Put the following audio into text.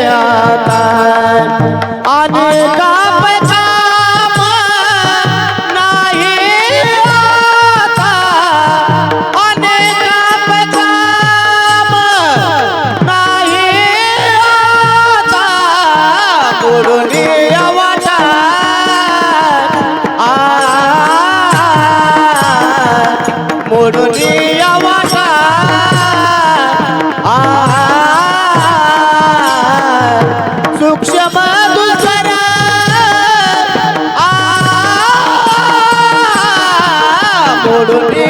आता आणि काम नाही आता आणि काम नाही आता मोडून वाटा मोडून वाटा सूक्ष्म दुसरा मोडून